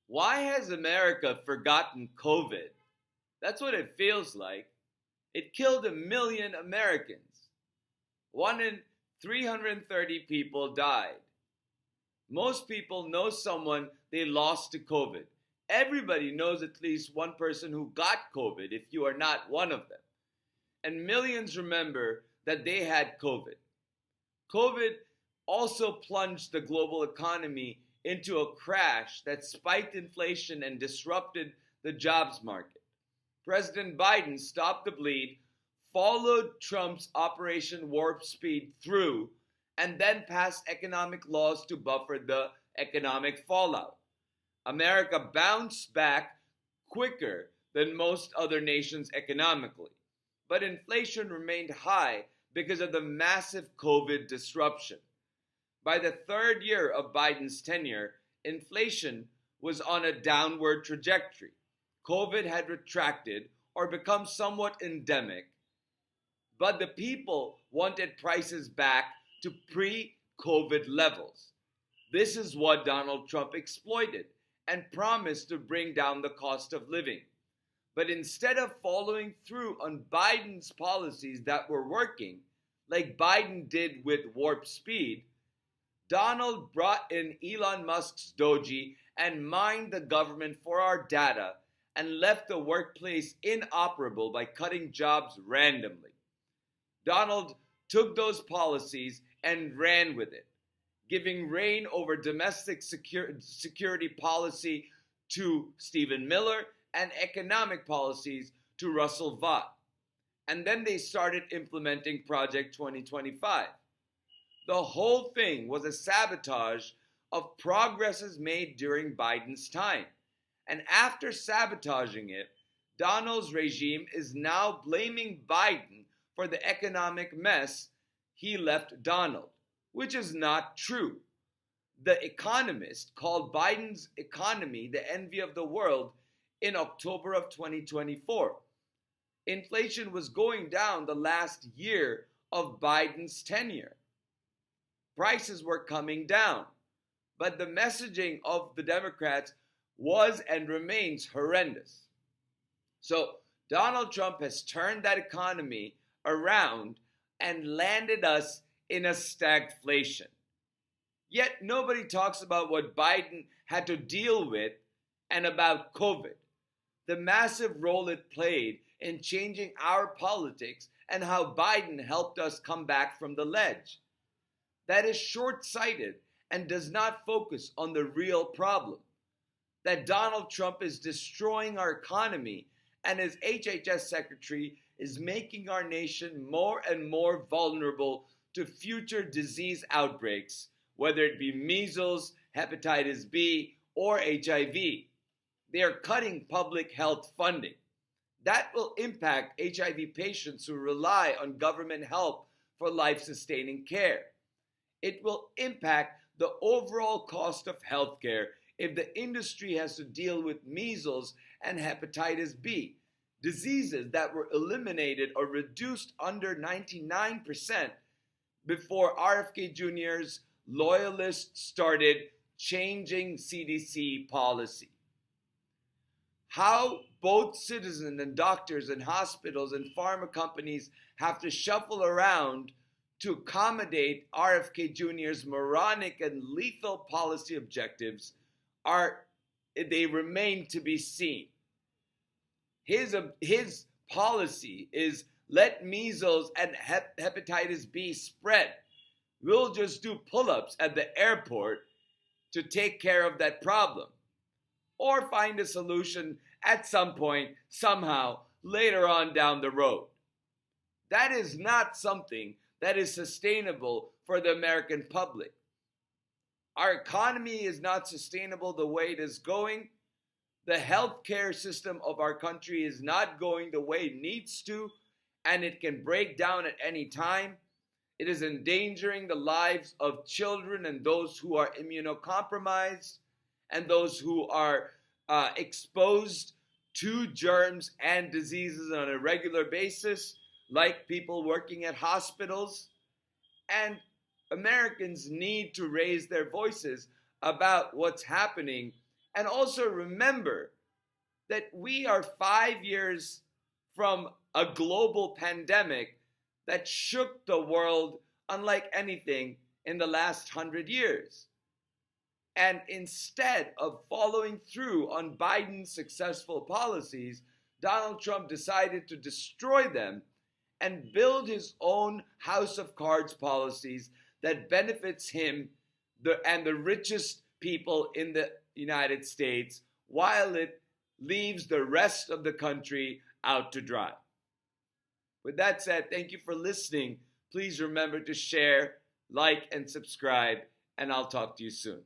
Why has America forgotten COVID? That's what it feels like. It killed 1 million Americans. One in 330 people died. Most people know someone they lost to COVID. Everybody knows at least one person who got COVID if you are not one of them. And millions remember that they had COVID. COVID also plunged the global economy into a crash that spiked inflation and disrupted the jobs market. President Biden stopped the bleed, followed Trump's Operation Warp Speed through, and then passed economic laws to buffer the economic fallout. America bounced back quicker than most other nations economically, but inflation remained high because of the massive COVID disruption. By the third year of Biden's tenure, inflation was on a downward trajectory. COVID had retracted or become somewhat endemic, but the people wanted prices back to pre COVID levels. This is what Donald Trump exploited and promised to bring down the cost of living. But instead of following through on Biden's policies that were working, like Biden did with Warp Speed, Donald brought in Elon Musk's Doji and mined the government for our data and left the workplace inoperable by cutting jobs randomly. Donald took those policies and ran with it, giving reign over domestic security policy to Stephen Miller and economic policies to Russell Vought. And then they started implementing Project 2025. The whole thing was a sabotage of progresses made during Biden's time. And after sabotaging it, Donald's regime is now blaming Biden for the economic mess he left Donald, which is not true. The Economist called Biden's economy the envy of the world in October of 2024. Inflation was going down the last year of Biden's tenure. Prices were coming down, but the messaging of the Democrats was and remains horrendous. So Donald Trump has turned that economy around and landed us in a stagflation. Yet nobody talks about what Biden had to deal with and about COVID, the massive role it played in changing our politics and how Biden helped us come back from the ledge. That is short-sighted and does not focus on the real problem, that Donald Trump is destroying our economy and his HHS secretary is making our nation more and more vulnerable to future disease outbreaks, whether it be measles, hepatitis B, or HIV. They are cutting public health funding. That will impact HIV patients who rely on government help for life-sustaining care. It will impact the overall cost of healthcare if the industry has to deal with measles and hepatitis B, diseases that were eliminated or reduced under 99% before RFK Jr.'s loyalists started changing CDC policy. How both citizens and doctors and hospitals and pharma companies have to shuffle around to accommodate RFK Jr.'s moronic and lethal policy objectives they remain to be seen. His policy is let measles and hepatitis B spread. We'll just do pull-ups at the airport to take care of that problem. Or find a solution at some point, somehow, later on down the road. That is not something that is sustainable for the American public. Our economy is not sustainable the way it is going. The healthcare system of our country is not going the way it needs to, and it can break down at any time. It is endangering the lives of children and those who are immunocompromised and those who are exposed to germs and diseases on a regular basis, like people working at hospitals. And Americans need to raise their voices about what's happening And also remember that we are 5 years from a global pandemic that shook the world unlike anything in the last 100 years. And instead of following through on Biden's successful policies, Donald Trump decided to destroy them and build his own house of cards policies that benefits him and the richest people in the United States, while it leaves the rest of the country out to dry. With that said, thank you for listening. Please remember to share, like, and subscribe, and I'll talk to you soon.